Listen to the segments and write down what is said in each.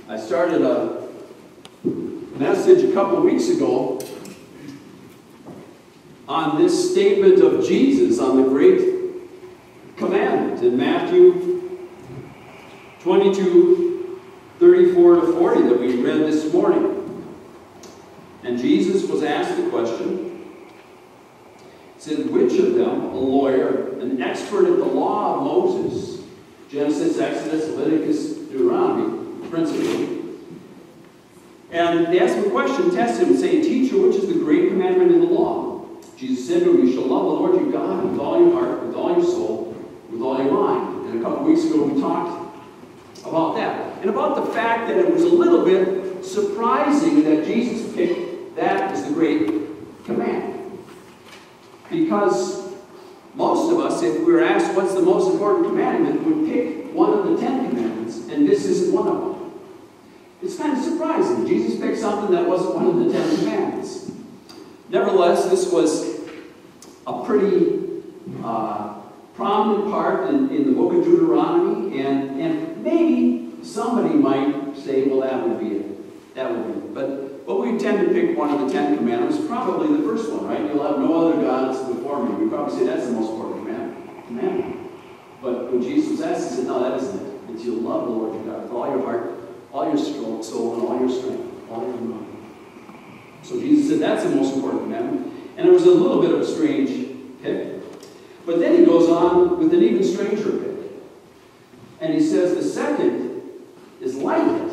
I started a message a couple of weeks ago on this statement of Jesus on the Great Commandment in Matthew 22, 34 to 40 that we read this morning. And Jesus was asked the question, he said, which of them, a lawyer, an expert at the law of Moses, Genesis, Exodus, Leviticus, Deuteronomy, principally, and they asked him a question, tested him, saying, Teacher, which is the great commandment in the law? Jesus said to him, You shall love the Lord your God with all your heart, with all your soul, with all your mind. And a couple weeks ago we talked about that. And about the fact that it was a little bit surprising that Jesus picked that as the great commandment. Because most of us, if we were asked what's the most important commandment, would pick one of the 10 commandments, and this isn't one of them. It's kind of surprising. Jesus picked something that wasn't one of the 10 commandments. Nevertheless, this was a pretty prominent part in the book of Deuteronomy, and maybe somebody might say, well, that would be it. That would be it. But we tend to pick one of the 10 commandments, probably the first one, right? You'll have no other gods before me. We probably say that's the most important commandment. But when Jesus was asked, he said, no, that isn't it. It's you'll love the Lord your God with all your heart, all your soul, and all your strength, all your mind. So Jesus said that's the most important commandment. And it was a little bit of a strange pick. But then he goes on with an even stranger pick. And he says the second is like it.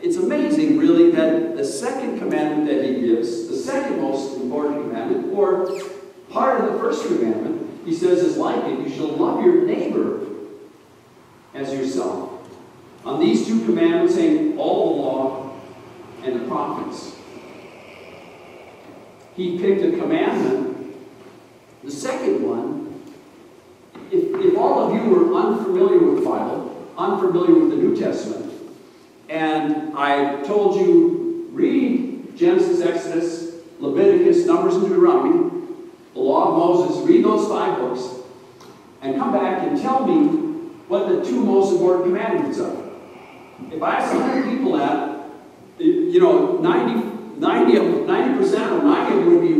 It's amazing, really, that the second commandment that he gives, the second most important commandment, or part of the first commandment, he says is like it. You shall love your neighbor as yourself. On these two commandments hang all the law and the prophets. He picked a commandment. The second one, if all of you were unfamiliar with the Bible, unfamiliar with the New Testament, and I told you, read Genesis, Exodus, Leviticus, Numbers, and Deuteronomy, the law of Moses, read those 5 books, and come back and tell me what the 2 most important commandments are. If I ask 100 people that, 90% of them would be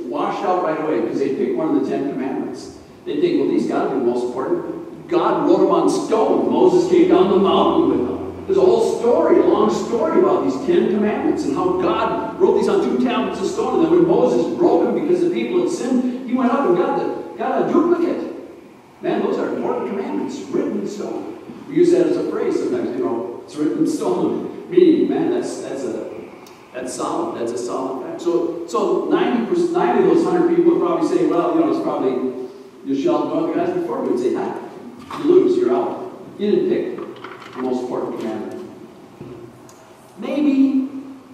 washed out right away because they pick one of the 10 commandments. They think, well, these got to be the most important. God wrote them on stone. Moses came down the mountain with them. There's a whole story, a long story about these 10 commandments and how God wrote these on 2 tablets of stone. And then when Moses broke them because the people had sinned, he went up and got a duplicate. Man, those are important commandments, written in stone. We use that as a phrase sometimes, it's written in stone. Meaning, man, that's solid. That's a solid fact. So 90 of those 100 people would probably say, well, it's probably you shall know the guys before me would say, you lose, you're out. You didn't pick the most important commandment. Maybe,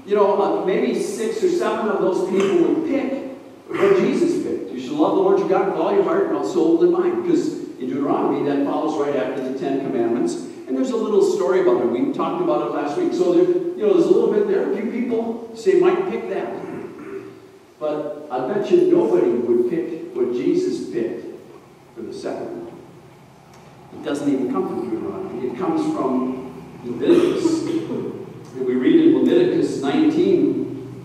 maybe 6 or 7 of those people would pick what Jesus picked. You shall love the Lord your God with all your heart and all soul and mind. Because in Deuteronomy, that follows right after the 10 commandments. And there's a little story about it. We talked about it last week. So there's a little bit there. A few people say might pick that. But I bet you nobody would pick what Jesus picked for the second one. It doesn't even come from Deuteronomy. It comes from Leviticus. And we read in Leviticus 19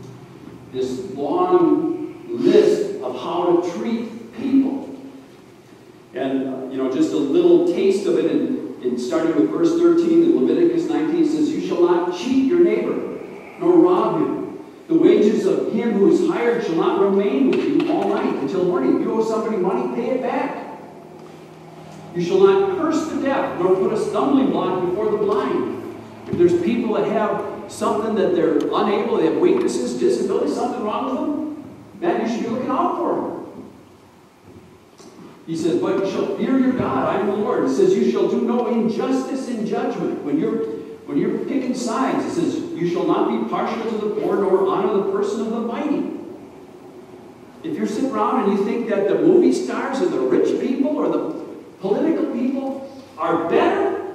this long list of how to treat people. And, just a little taste of it in starting with verse 13 in Leviticus 19 says, You shall not cheat your neighbor, nor rob him. The wages of him who is hired shall not remain with you all night until morning. If you owe somebody money, pay it back. You shall not curse the deaf, nor put a stumbling block before the blind. If there's people that have something that they're unable, they have weaknesses, disabilities, something wrong with them, man, you should be looking out for them. He says, but you shall fear your God, I am the Lord. It says, you shall do no injustice in judgment. When you're picking sides, it says, you shall not be partial to the poor, nor honor the person of the mighty. If you're sitting around and you think that the movie stars or the rich people or the political people are better,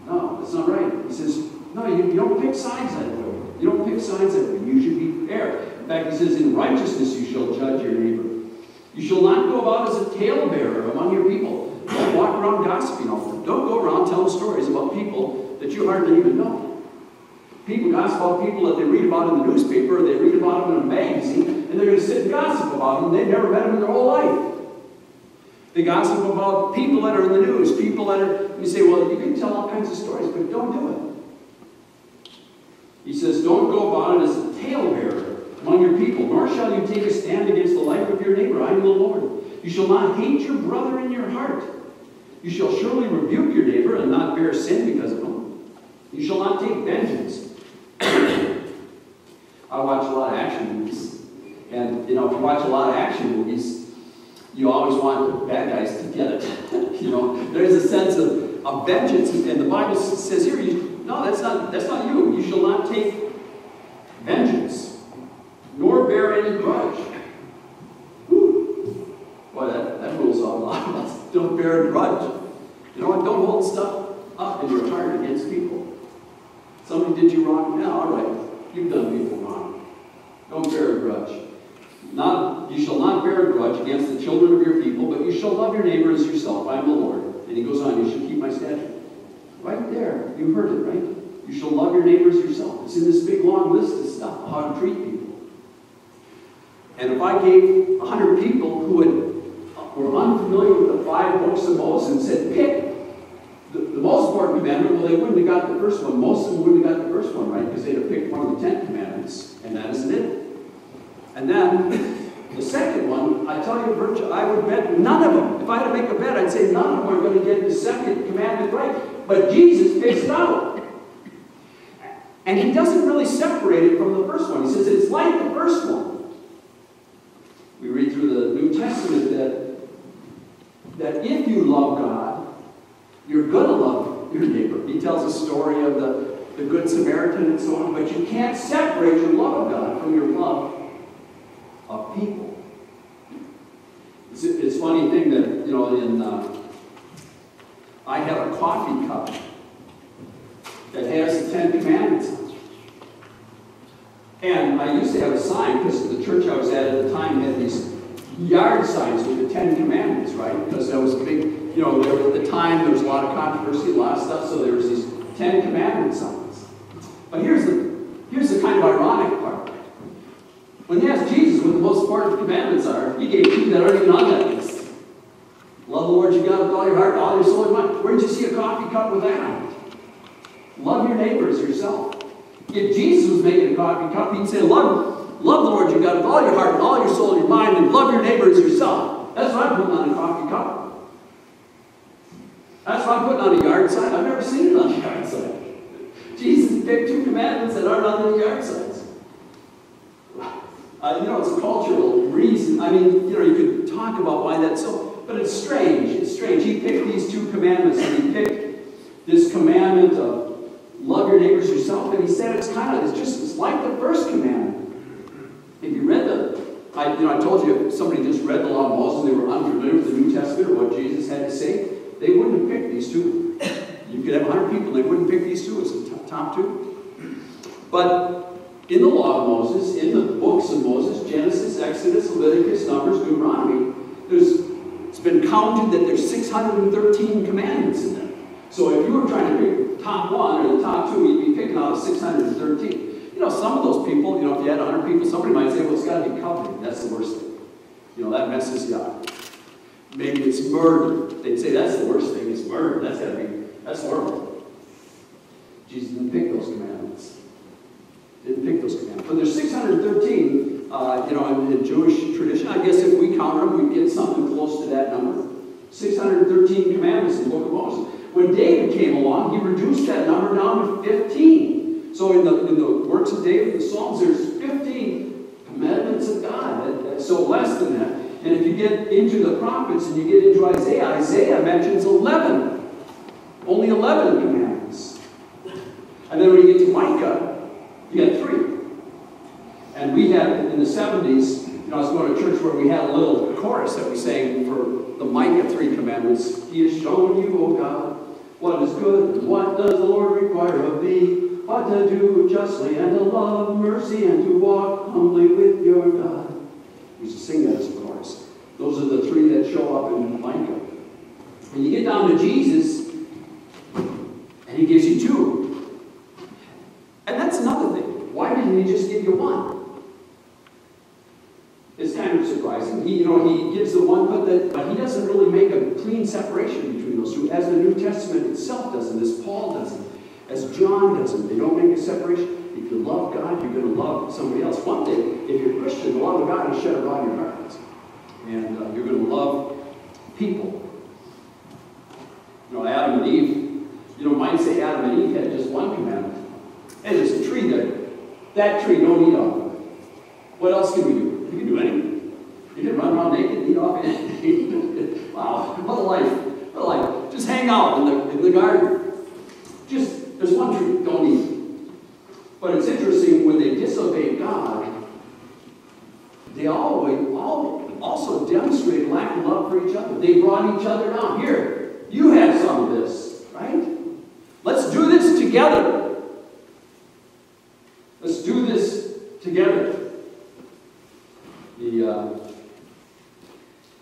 no, that's not right. He says, no, you don't pick sides that way. You don't pick sides that way. You should be fair. In fact, he says, in righteousness you shall judge your neighbor. You shall not go about as a talebearer among your people. Don't walk around gossiping all the time. Don't go around telling people that you hardly even know. People gossip about people that they read about in the newspaper, or they read about them in a magazine, and they're going to sit and gossip about them. They've never met them in their whole life. They gossip about people that are in the news, people that are, you say, well, you can tell all kinds of stories, but don't do it. He says, don't go about it as a talebearer among your people, nor shall you take a stand against the life of your neighbor. I am the Lord. You shall not hate your brother in your heart. You shall surely rebuke your neighbor and not bear sin because of him. You shall not take vengeance. I watch a lot of action movies. And, if you watch a lot of action movies, you always want the bad guys to get it. There's a sense of vengeance. And the Bible says here, no, that's not you. You shall not take vengeance, nor bear any grudge. Whew. Boy, that rules out a lot of us. Don't bear a grudge. You know what? Don't hold stuff up in your heart against people. Somebody did you wrong. Yeah, all right. You've done people wrong. Don't bear a grudge. You shall not bear a grudge against the children of your people, but you shall love your neighbor as yourself. I am the Lord. And he goes on, you shall keep my statute. Right there. You heard it, right? You shall love your neighbor as yourself. It's in this big long list of stuff, how to treat people. And if I gave 100 people who were unfamiliar with the 5 books of Moses and said, pick the most important commandment, well, they wouldn't have got the first one. Most of them wouldn't have got the first one, right? Because they'd have picked one of the 10 commandments, and that isn't it. And then the second one, I tell you, virtually, I would bet none of them. If I had to make a bet, I'd say none of them are going to get the second commandment right. But Jesus picks it out. And he doesn't really separate it from the first one. He says it's like the first one. We read through the New Testament that if you love God, you're going to love your neighbor. He tells a story of the Good Samaritan and so on, but you can't separate your love of God from your love of people. It's a funny thing that, I have a coffee cup that has the 10 Commandments on it. And I used to have a sign, because the church I was at the time had these yard signs with the 10 Commandments, right? Because that was a big, at the time there was a lot of controversy, a lot of stuff, so there was these 10 Commandment signs. But here's the kind of ironic part. When he asked Jesus what the most important commandments are, he gave 2 that aren't even on that list. Love the Lord your God with all your heart, all your soul, and mind. Where did you see a coffee cup with that on it? Love your neighbor as yourself. If Jesus was making a coffee cup, he'd say, love the Lord your God with all your heart, and all your soul, and your mind, and love your neighbor as yourself. That's what I'm putting on a coffee cup. That's what I'm putting on a yard sign. I've never seen it on a yard sign. Jesus picked 2 commandments that aren't on the yard signs. It's a cultural reason. You could talk about why that's so, but it's strange. It's strange. He picked these 2 commandments, and he picked this commandment of love your neighbors yourself, and he said it's like the first commandment. If you read I told you if somebody just read the law of Moses and they were unfamiliar with the New Testament or what Jesus had to say, they wouldn't have picked these 2. You could have 100 people, they wouldn't pick these 2 as the top 2. But in the law of Moses, in the books of Moses, Genesis, Exodus, Leviticus, Numbers, Deuteronomy, it's been counted that there's 613 commandments in there. So if you were trying to pick the top 1 or the top 2, you'd be picking out of 613. Some of those people, if you had 100 people, somebody might say, well, it's got to be coveting. That's the worst thing. That messes you up. Maybe it's murder. They'd say that's the worst thing, is murder. That's horrible. Jesus didn't pick those commandments. But there's 613, in Jewish tradition. I guess if we count them, we'd get something close to that number. 613 commandments in the book of Moses. When David came along, he reduced that number down to 15. So in the works of David, the Psalms, there's 15 commandments of God. That's so less than that. And if you get into the prophets and you get into Isaiah mentions 11. Only 11 commandments. And then when you get to Micah, you got 3. And we had, in the 70s, I was going to church where we had a little chorus that we sang for the Micah 3 commandments. He has shown you, O God, what is good, and what does the Lord require of thee, but to do justly, and to love mercy, and to walk humbly with your God. We used to sing that as a chorus. Those are the 3 that show up in Micah. When you get down to Jesus, and And he gives you 2. And that's another thing. Why didn't he just give you 1? It's kind of surprising. He gives the 1, but he doesn't really make a clean separation between those 2, as the New Testament itself doesn't, as Paul doesn't, as John doesn't. They don't make a separation. If you love God, you're going to love somebody else. One thing, if you're a Christian, the love of God is shed abroad in your heart. And you're going to love people. Adam and Eve, might say Adam and Eve had just 1 commandment. And there's a tree that tree, don't eat off of it. What else can we do? You can do anything. You can run around naked and eat off it. Wow, what a life. What a life. Just hang out in the garden. There's 1 tree, don't eat. But it's interesting, when they disobeyed God, they also demonstrated lack of love for each other. They brought each other down. Here, you have some of this, right? Let's do this together. Let's do this together.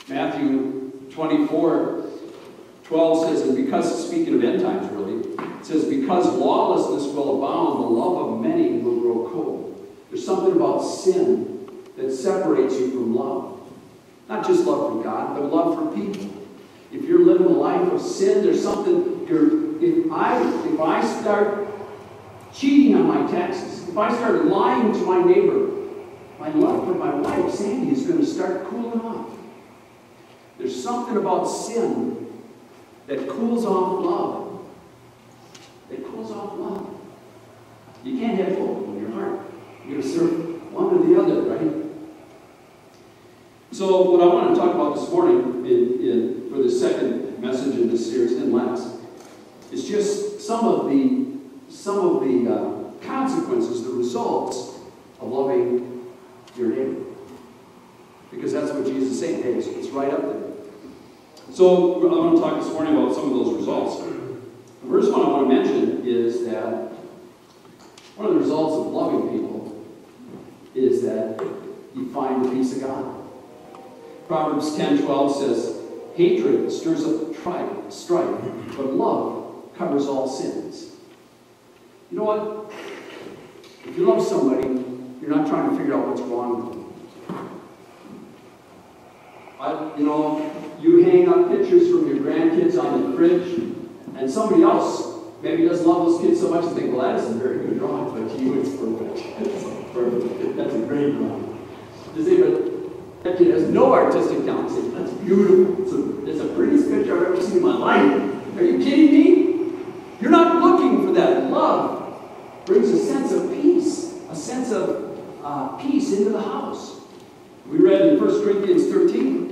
Matthew 24:12 says, and because, speaking of end times really, it says, because lawlessness will abound, the love of many will grow cold. There's something about sin that separates you from love. Not just love for God, but love for people. If you're living a life of sin, there's something, if I start cheating on my taxes, if I start lying to my neighbor, my love for my wife, Sandy, is going to start cooling off. There's something about sin that cools off love. It cools off love. You can't have both in your heart. You're going to serve one or the other, right? So what I want to talk about this morning for the second message in this series, in last, is just some of the consequences, the results of loving your neighbor. Because that's what Jesus is saying. Hey, it's right up there. So I want to talk this morning about some of those results. The first one I want to mention is that one of the results of loving people is that you find the peace of God. Proverbs 10:12 says, hatred stirs up strife, but love covers all sins. You know what? If you love somebody, you're not trying to figure out what's wrong with them. You hang up pictures from your grandkids on the fridge, and somebody else maybe doesn't love those kids so much and think, well, that isn't a very good drawing, but to you it's perfect. It's perfect. That's a great drawing. You see, but that kid has no artistic talent. Say, that's beautiful. It's the prettiest picture I've ever seen in my life. Are you kidding me? You're not looking for that. Love brings a sense of peace, peace into the house. We read in 1 Corinthians 13,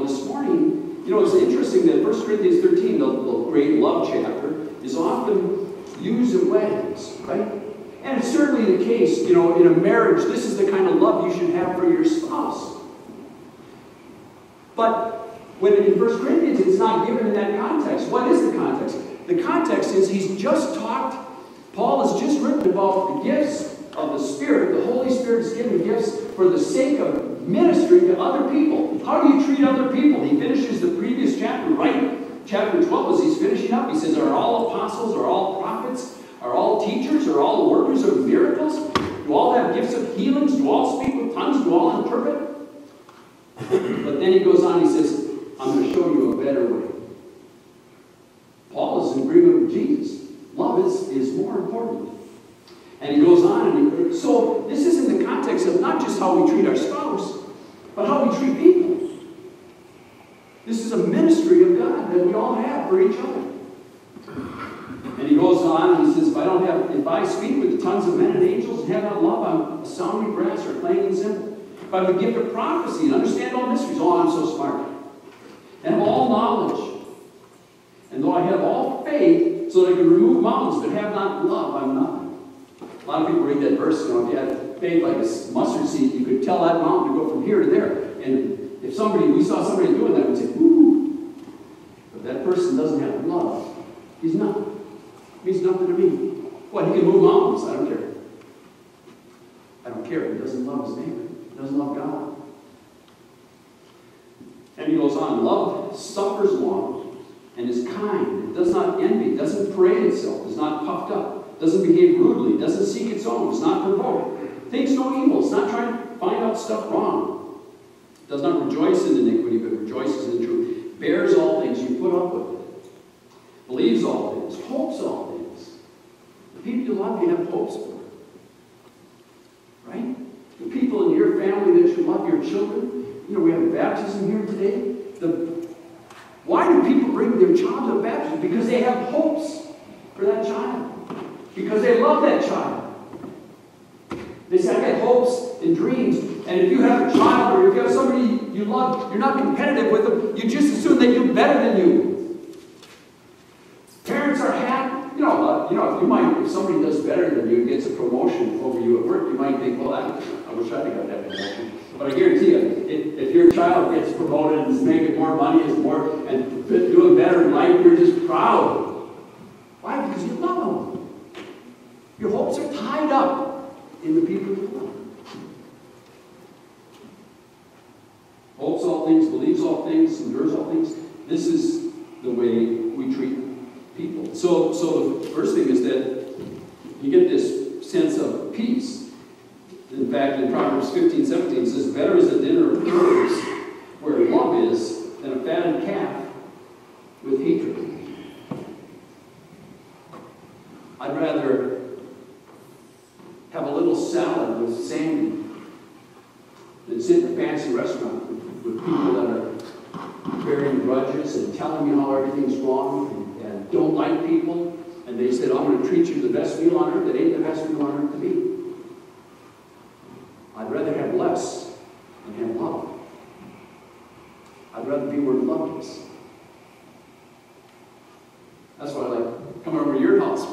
this morning, it's interesting that 1 Corinthians 13, the great love chapter, is often used in weddings, right? And it's certainly the case, in a marriage, this is the kind of love you should have for your spouse. But when in 1 Corinthians, it's not given in that context. What is the context? The context is Paul has just written about the gifts of the Spirit. The Holy Spirit is given gifts for the sake of ministry to other people. How do you treat other people? He finishes the previous chapter, right? Chapter 12, as he's finishing up, he says, are all apostles, are all prophets, are all teachers, are all workers of miracles? Do all have gifts of healings? Do all speak with tongues? Do all interpret? But then he goes on, he says, I'm going to show you a better way. Paul is in agreement with Jesus. Love is more important. And he goes on, so this is in the context of not just how we treat our spouse, but how we treat people. This is a ministry of God that we all have for each other. And he goes on and he says, if I speak with the tongues of men and angels and have not love, I'm a sounding brass or a clanging cymbal. If I would give the prophecy and understand all mysteries, I'm so smart. And have all knowledge. And though I have all faith, so that I can remove mountains, but have not love, I'm nothing. A lot of people read that verse, if you had faith like a mustard seed, you could tell that mountain to go from here to there. And if we saw somebody doing that, we'd say, ooh. But that person doesn't have love. He's nothing. He means nothing to me. What, he can move mountains? I don't care. I don't care. He doesn't love his neighbor. He doesn't love God. And he goes on, love suffers long and is kind. It does not envy, doesn't doesn't parade itself, is not puffed up, doesn't behave rudely, doesn't seek its own, is not provoked, thinks no evil, is not trying to find out stuff wrong, does not rejoice in iniquity, but rejoices in the truth, bears all things, you put up with it, believes all things, hopes all things. The people you love, you have hopes for. Right? The people in your family that you love, your children, we have a baptism here today. Why do people bring their child to a baptism? Because they have hopes for that child. Because they love that child. They say, I got hopes and dreams. And if you have a child or if you have somebody you love, you're not competitive with them. You just assume they do better than you. Parents are happy. If somebody does better than you and gets a promotion over you at work, you might think, well, I wish I'd have got that promotion. But I guarantee you, if your child gets promoted and is making more money and doing better in life, you're just proud. Why? Because you love them. Your hopes are tied up in the people you love. Hopes all things, believes all things, endures all things. This is the way we treat people. So the first thing is that you get this sense of peace. In fact, in Proverbs 15:17 it says, better is a dinner of herbs where love is than a fattened calf with hatred. I'd rather have a little salad with Sandy than sit in a fancy restaurant with people that are bearing grudges and telling me how everything's wrong and don't like people. And they said, I'm going to treat you to the best meal on earth. It ain't the best meal on earth to be. I'd rather have less than have love. I'd rather be where love is. That's why I like coming over to your house,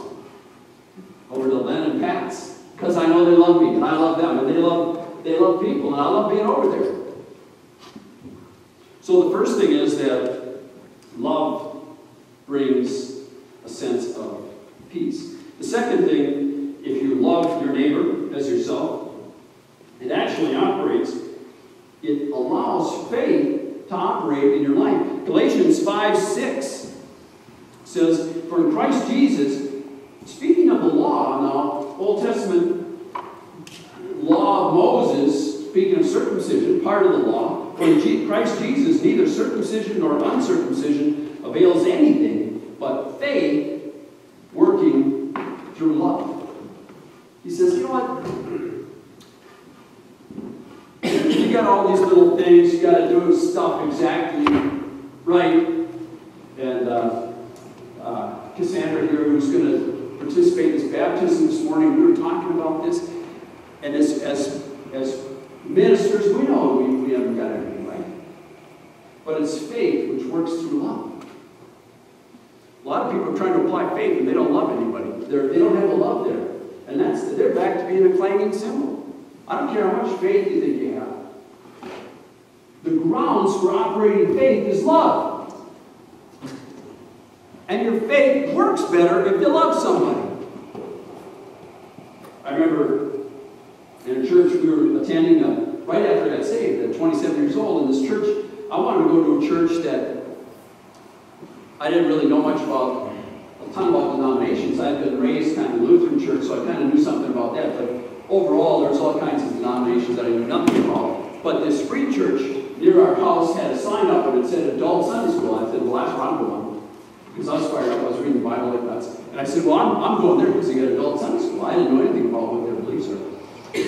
over to Len and Pat's, because I know they love me and I love them, and they love people, and I love being over there. So the first thing is that love brings a sense of peace. The second thing, if you love your neighbor as yourself, it actually operates, it allows faith to operate in your life. Galatians 5:6 says, for in Christ Jesus, speaking of the law, now, Old Testament law of Moses, speaking of circumcision, part of the law, for in Christ Jesus, neither circumcision nor uncircumcision avails anything, but faith working through love. He says, you know what? You got all these little things, you got to do stuff exactly right. And Cassandra here, who's going to participate in this baptism this morning, we were talking about this. And as ministers, we know we haven't got everything right. But it's faith which works through love. A lot of people are trying to apply faith and they don't love anybody. They don't have a love there. And they're back to being a clanging cymbal. I don't care how much faith you think you have. The grounds for operating faith is love. And your faith works better if you love somebody. I remember in a church we were attending right after I got saved, at 27 years old, in this church. I wanted to go to a church that I didn't really know much about, a ton about denominations. I'd been raised kind of Lutheran church, so I kind of knew something about that. But overall, there's all kinds of denominations that I knew nothing about. But this free church near our house had a sign up and it said Adult Sunday School. I said, well, that's where I'm going. Because I was fired up, I was reading the Bible like nuts. And I said, well, I'm going there because they got Adult Sunday School. I didn't know anything about what their beliefs are.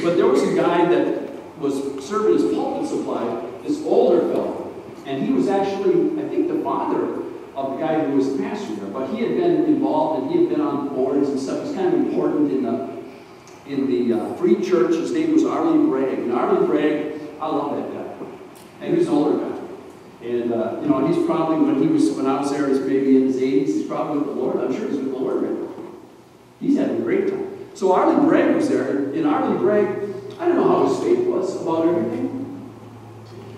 But there was a guy that was serving as pulpit supply, this older fellow. And he was actually, I think, the father of the guy who was the pastor there. But he had been involved and he had been on boards and stuff. He was kind of important in the free church. His name was Arlie Bragg. And Arlie Bragg, I love that guy. And he was an older guy. And, he's probably, when I was there, he's maybe in his 80s. He's probably with the Lord. I'm sure he's with the Lord right now. He's having a great time. So Arlie Bragg was there. And Arlie Bragg, I don't know how his faith was about everything.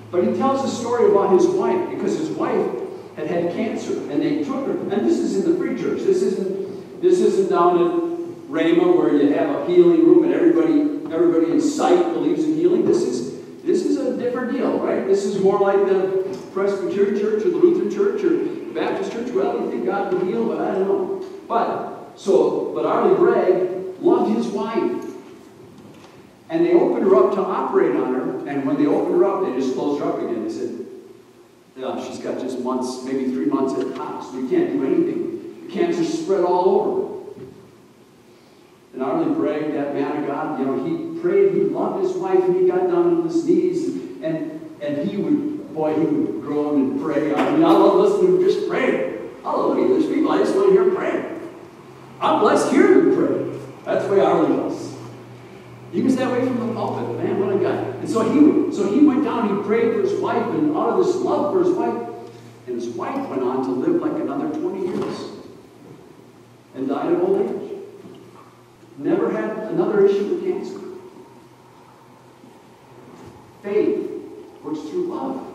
But he tells a story about his wife, because his wife had cancer, and they took her. And this is in the free church. This isn't down at Rhema where you have a healing room and everybody in sight believes in healing. This is a different deal, right? This is more like the Presbyterian church or the Lutheran church or Baptist church, well, you think God can heal, but I don't know. But Arlie Bragg loved his wife. And they opened her up to operate on her, and when they opened her up, they just closed her up again. They said, yeah, she's got just months, maybe 3 months at tops. We can't do anything. The cancer's spread all over. And Arlie Bragg, that man of God, he prayed, he loved his wife, and he got down on his knees, and he would groan and pray. I mean, I love listening to him just pray. Hallelujah. There's people I just want to hear pray. I'm blessed hearing him pray. That's the way Arlie was. He was that way from the pulpit, man, what a guy. And so he went down, he prayed for his wife, and out of this love for his wife, and his wife went on to live like another 20 years and died of old age. Never had another issue with cancer. Faith works through love.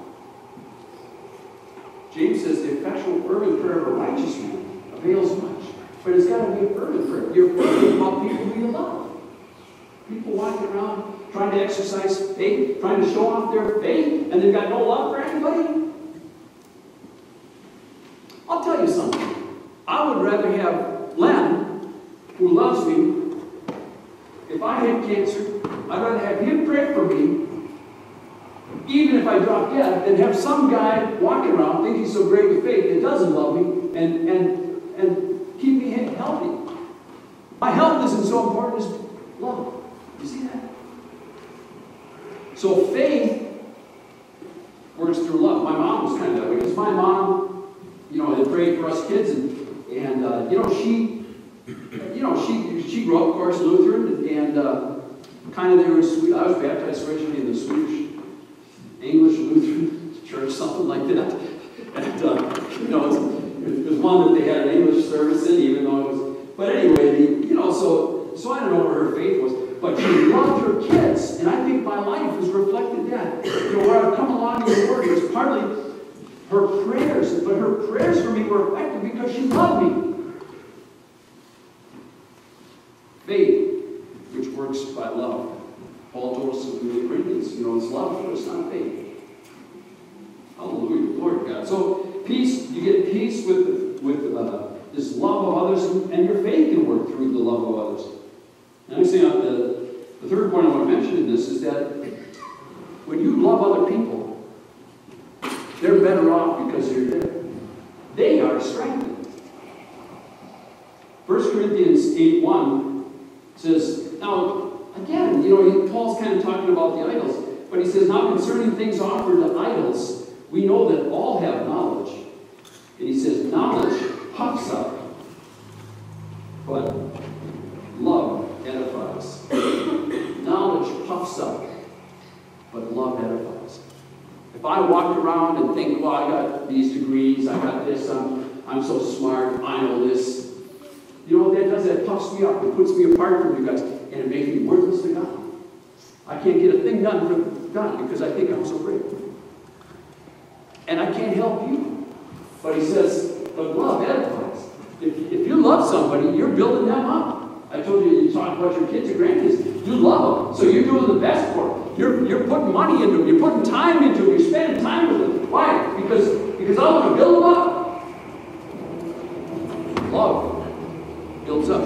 James says the effectual fervent prayer of a righteous man avails much. But it's got to be a fervent prayer. You're fervent about people who you love. People walking around trying to exercise faith, trying to show off their faith, and they've got no love for anybody. I'll tell you something. I would rather have Len, who loves me, if I had cancer, I'd rather have him pray for me, even if I drop dead, than have some guy walking around thinking he's so great with faith that doesn't love me and keep me healthy. My health isn't so important as love. You see that? So faith works through love. My mom was kind of that way. Because my mom, had prayed for us kids, and she grew up, of course, Lutheran, and kind of they were sweet. I was baptized originally in the Swedish English Lutheran church, something like that. And it was one that they had an English service in, even though it was. But anyway, so I don't know where her faith was. But she loved her kids, and I think my life has reflected that. Where I've come along in the Word, it's partly her prayers, but her prayers for me were effective because she loved me. Faith, which works by love. Paul told us in the Corinthians, it's love first, not faith. Hallelujah, Lord God. So peace, you get peace with this love of others, and your faith can work through the love of others. And I'm saying the third point I want to mention in this is that when you love other people, they're better off because you're there. They are strengthened. 1 Corinthians 8:1 says, now, again, Paul's kind of talking about the idols, but he says, now concerning things offered to idols, we know that all have knowledge. And he says, knowledge puffs up, but love edifies. Knowledge puffs up, but love edifies. If I walked around and think, well, I got these degrees, I got this, I'm so smart, I know this. You know what that does? That puffs me up. It puts me apart from you guys, and it makes me worthless to God. I can't get a thing done for God because I think I'm so great. And I can't help you. But he says, but love edifies. If you love somebody, you're building them up. I told you talk about your kids and grandkids. You love them, so you're doing the best for them. You're putting money into them. You're putting time into them. You're spending time with them. Why? Because I want to build them up. Love builds up.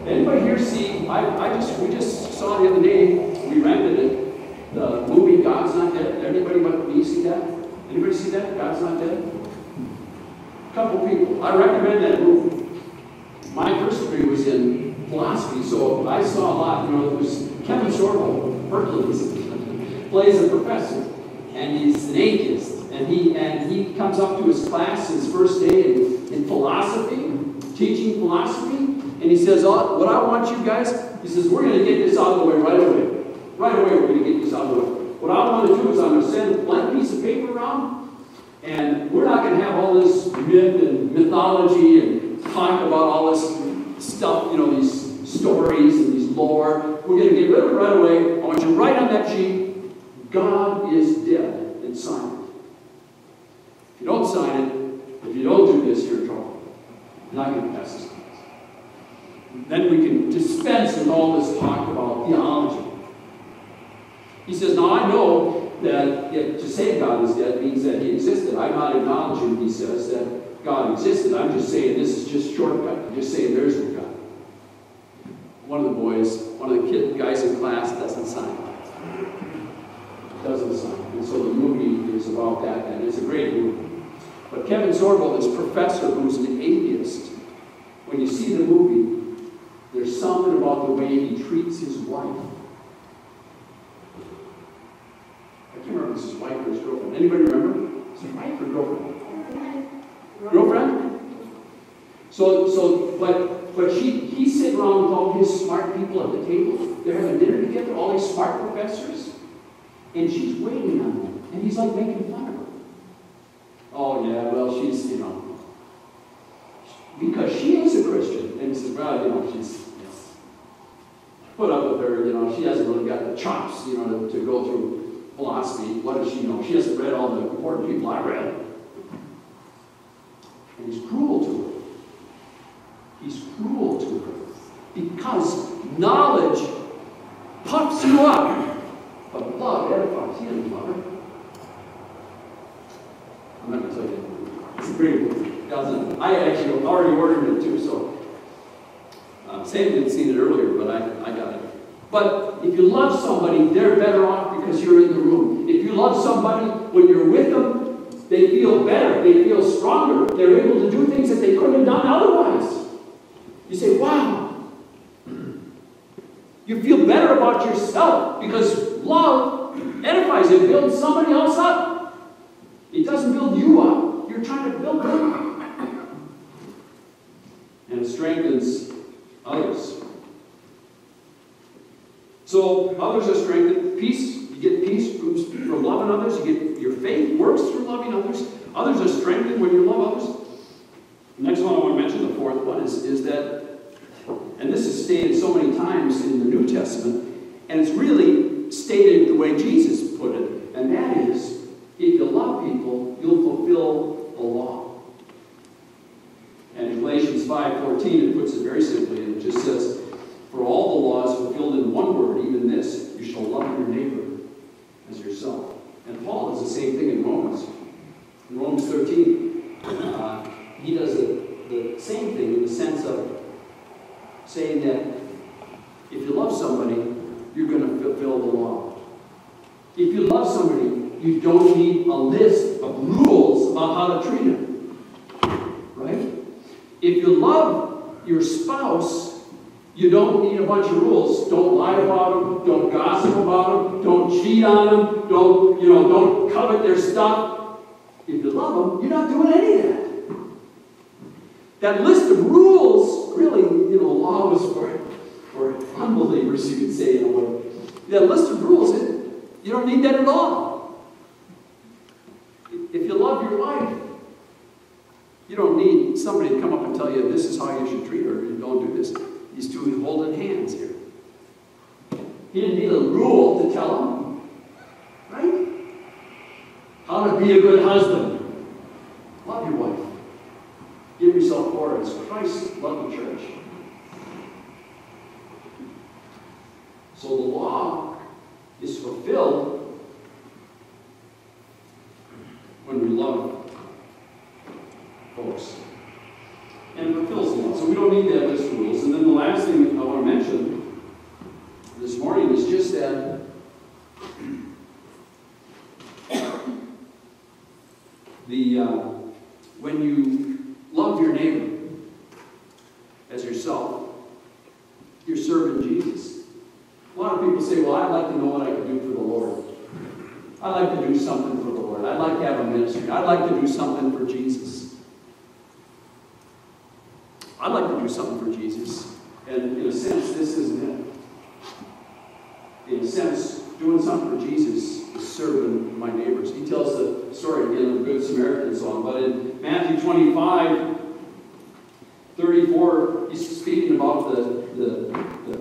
Anybody here see? We just saw the other day. We rented it. The movie God's Not Dead. Anybody but me see that? Anybody see that? God's Not Dead. A couple people. I recommend that movie. My first degree was in philosophy, so I saw a lot. It was Kevin Sorbo, Hercules, plays a professor, and he's an atheist, and he comes up to his class his first day in philosophy, teaching philosophy, and he says, oh, what I want you guys, he says, we're going to get this out of the way right away. Right away, we're going to get this out of the way. What I want to do is I'm going to send a blank piece of paper around, and we're not going to have all this myth and mythology and talk about all this stuff, these stories and these lore. We're going to get rid of it right away. I want you to write on that sheet, God is dead, and sign it. If you don't sign it, if you don't do this, you're in trouble. You're not going to pass this class. Then we can dispense with all this talk about theology. He says, now I know that to say God is dead means that he existed. I'm not acknowledging, he says, that God existed. I'm just saying this is just shortcut. I'm just saying there's no God. One of the guys in class doesn't sign. Doesn't sign. And so the movie is about that, and it's a great movie. But Kevin Sorbo, this professor who's an atheist, when you see the movie, there's something about the way he treats his wife. I can't remember if it's his wife or his girlfriend. Anybody remember? Is it wife or girlfriend? Girlfriend? But he's sitting around with all his smart people at the table. They're having dinner together, all these smart professors. And she's waiting on them. And he's like making fun of her. Oh, yeah, well, she's, because she is a Christian. And he says, well, she's put up with her, she hasn't really got the chops, to go through philosophy. What does she know? She hasn't read all the important people I read. And he's cruel to her. He's cruel to her. Because knowledge puffs you up, but love edifies. He didn't love her. I'm not going to tell you. It's a great movie. I actually already ordered it too, so Sam didn't see it earlier, but I got it. But if you love somebody, they're better off because you're in the room. If you love somebody, when you're with them, they feel better. They feel stronger. They're able to do things that they couldn't have done otherwise. You say, wow. You feel better about yourself because love edifies. It builds somebody else up. It doesn't build you up. You're trying to build them. And it strengthens others. So others are strengthened. Peace, you get peace from loving others. You get your faith works through loving others. Others are strengthened when you love others. The next one I want to mention, the fourth one, is that, and this is stated so many times in the New Testament, and it's really stated the way Jesus put it, and that is, if you love people, you'll fulfill the law. And in Galatians 5:14, it puts it very simply, and it just says, for all the laws fulfilled in one word, even this, you shall love your neighbor as yourself. And Paul does the same thing in Romans. In Romans 13, he does the same thing in the sense of saying that if you love somebody, you're going to fulfill the law. If you love somebody, you don't need a list of rules about how to treat them. Right? If you love your spouse, you don't need a bunch of rules. Don't lie about them. Don't gossip about them. Don't cheat on them. Don't covet their stuff. If you love them, you're not doing any of that. That list of rules, really, law was for unbelievers, you could say in a way. That list of rules, you don't need that at all. If you love your wife, you don't need somebody to come up and tell you this is how you should treat her. You don't do this. These two holding hands here. He didn't need a rule to tell him, right? How to be a good husband. Love your wife. Give yourself for her as Christ loved the church. So the law is fulfilled when we love folks. And it fulfills the law. So we don't need that list of rules. And then the last thing I want to mention this morning is just that when you love your neighbor as yourself, you're serving Jesus. A lot of people say, well, I'd like to know what I can do for the Lord. I'd like to do something for the Lord. I'd like to have a ministry. I'd like to do something for Jesus. I'd like to do something for Jesus. And in a sense, this isn't it. In a sense, doing something for Jesus is serving my neighbors. He tells the story again of the Good Samaritan song, but in Matthew 25:34, he's speaking about the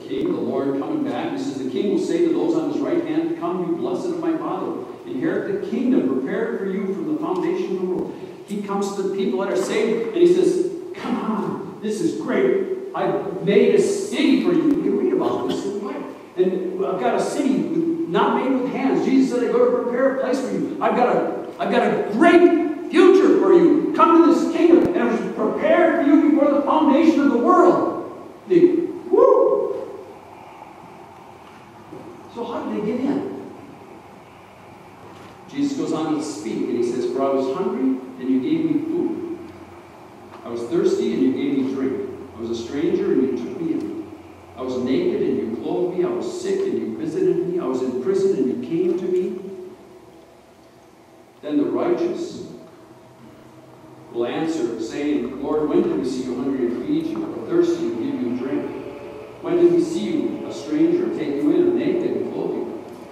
king, the Lord coming back. He says, the king will say to those on his right hand, come, you blessed of my Father. Inherit the kingdom prepared for you from the foundation of the world. He comes to the people that are saved, and he says, come on, this is great. I've made a city for you. You can read about this in the Bible. And I've got a city not made with hands. Jesus said, I go to prepare a place for you. I've got a great future for you. Come to this kingdom, and it was prepared for you before the foundation of the world. Woo! So how did they get in? Jesus goes on to speak, and he says, for I was hungry, and you gave me food. I was thirsty, and you gave me drink. I was a stranger, and you took me in. I was naked, and you clothed me. I was sick, and you visited me. I was in prison, and you came to me. Then the righteous will answer, saying, Lord, when did we see you hungry and feed you, or thirsty and give you drink? When did we see you a stranger, take you in, or naked and clothe you?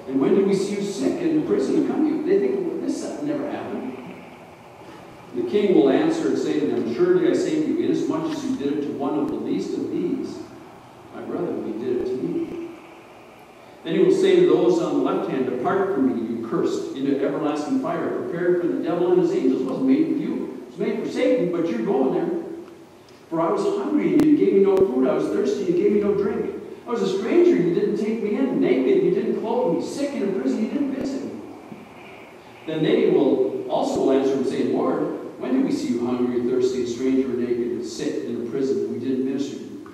And when did we see you sick and in prison and come to you? They think, well, this never happened. The king will answer and say to them, surely I say to you, inasmuch as you did it to one of the least of these, my brethren, you did it to me. Then he will say to those on the left hand, depart from me, you cursed, into everlasting fire, prepared for the devil and his angels. It wasn't made for you. It was made for Satan, but you're going there. For I was hungry, and you gave me no food. I was thirsty, and you gave me no drink. I was a stranger, you didn't take me in. Naked, you didn't clothe me. Sick and in prison, you didn't visit me. Then they will also answer and say, Lord, when did we see you hungry and thirsty, and stranger, and naked, and sick, and in prison? We didn't minister to you.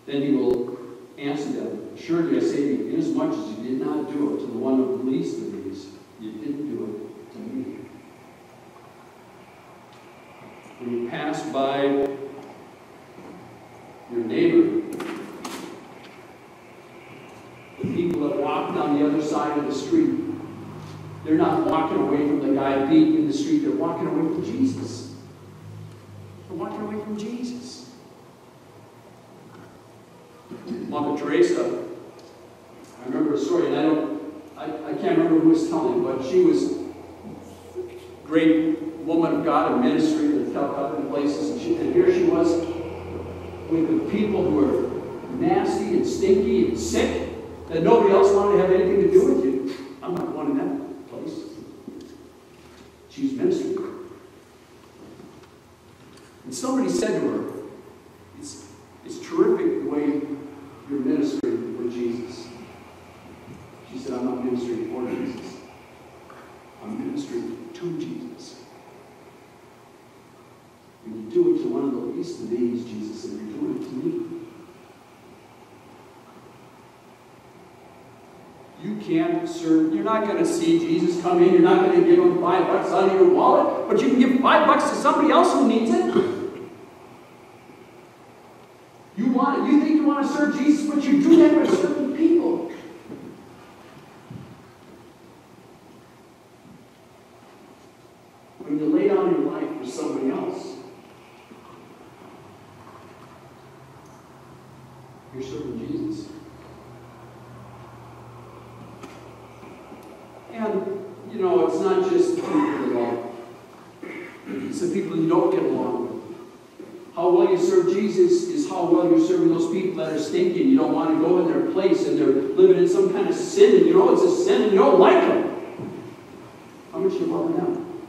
Then he will answer them, surely I say to you, inasmuch as you did not do it to the one of the least of these, you didn't do it to me. When you pass by your neighbor, the people that walk down the other side of the street, they're not walking away from the guy beating in the street, they're walking away from Jesus. They're walking away from Jesus. Mother Teresa, I remember a story, and I can't remember who was telling, but she was a great woman of God in ministry in Calcutta and places, and here she was with the people who were nasty and stinky and sick, that nobody else wanted to have anything to do with you. I'm not one in that place. She's ministering. And somebody said to her, it's terrific the way you're ministering for Jesus. She said, I'm not ministering for Jesus. I'm ministering to Jesus. When you do it to one of the least of these, Jesus said, you're doing it to me. You can't serve, you're not going to see Jesus come in, you're not going to give him $5 out of your wallet, but you can give $5 to somebody else who needs it. You think you want to serve Jesus, but you do that by serving people. When you lay down your life for somebody else, you're serving Jesus. And, you know, it's not just the people you love. It's the people you don't get along with. How well you serve Jesus is how well you're serving those people that are stinking. You don't want to go in their place, and they're living in some kind of sin, and you know it's a sin, and you don't like them. How much you love them?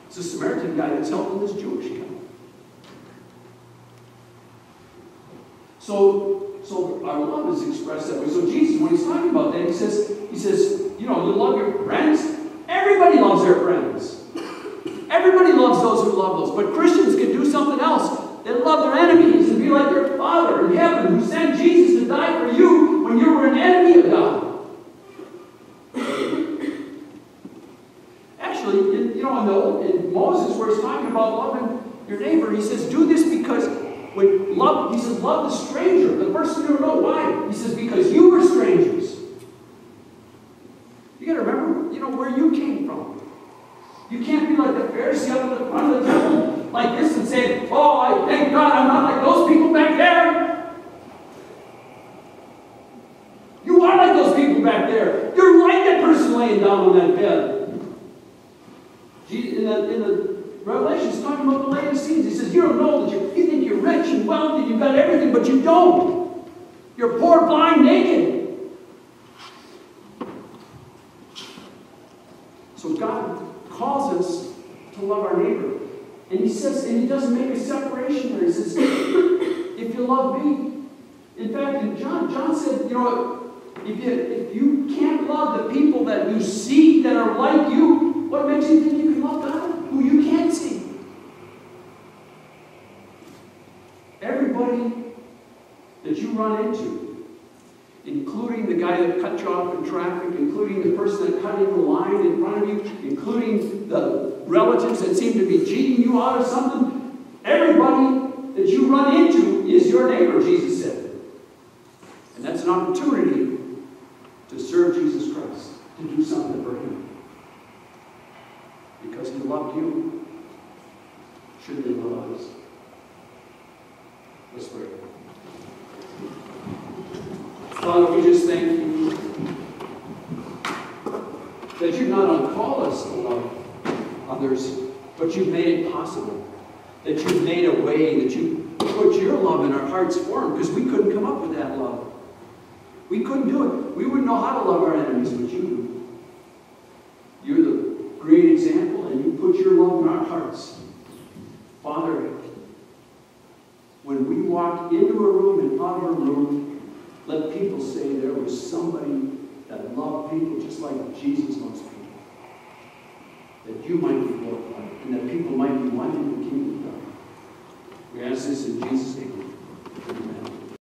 It's a Samaritan guy that's helping this Jewish guy. So our love is expressed that way. So Jesus, when he's talking about that, he says, you know, you love your friends. Everybody loves their friends. Everybody loves those who love those. But Christians can do something else. They love their enemies and be like their Father in heaven who sent Jesus to die for you when you were an enemy of God. Actually, in Moses, where he's talking about loving your neighbor, he says, do this because he says, love the stranger, the person you don't know. Why? He says, because you were strangers. You got to remember, where you came from. You can't be like the Pharisee up in the front of the temple like this and say, oh, I thank God I'm not like those people back there. You are like those people back there. You're like that person laying down on that bed. In the Revelation, he's talking about the Laodiceans. He says, you don't know that you think you're rich and wealthy, you've got everything, but you don't. You're poor, blind, naked. So God calls us to love our neighbor. And he says, and he doesn't make a separation there. He says, if you love me. In fact, in John said, if you can't love the people that you see that are like you, what makes you think you can love God? that you run into, including the guy that cut you off in traffic, including the person that cut in the line in front of you, including the relatives that seem to be cheating you out of something, everybody that you run into is your neighbor, Jesus said. And that's an opportunity to serve Jesus Christ, to do something for him. Because he loved you, shouldn't he love us? Let's pray. Father, we just thank you that you not only call us to love others, but you've made it possible. That you've made a way, that you put your love in our hearts for them, because we couldn't come up with that love. We couldn't do it. We wouldn't know how to love our enemies, but you do. You're the great example, and you put your love in our hearts. Father, when we walk into a room and out of a room, let people say there was somebody that loved people just like Jesus loves people. That you might be glorified, and that people might be wanting the kingdom.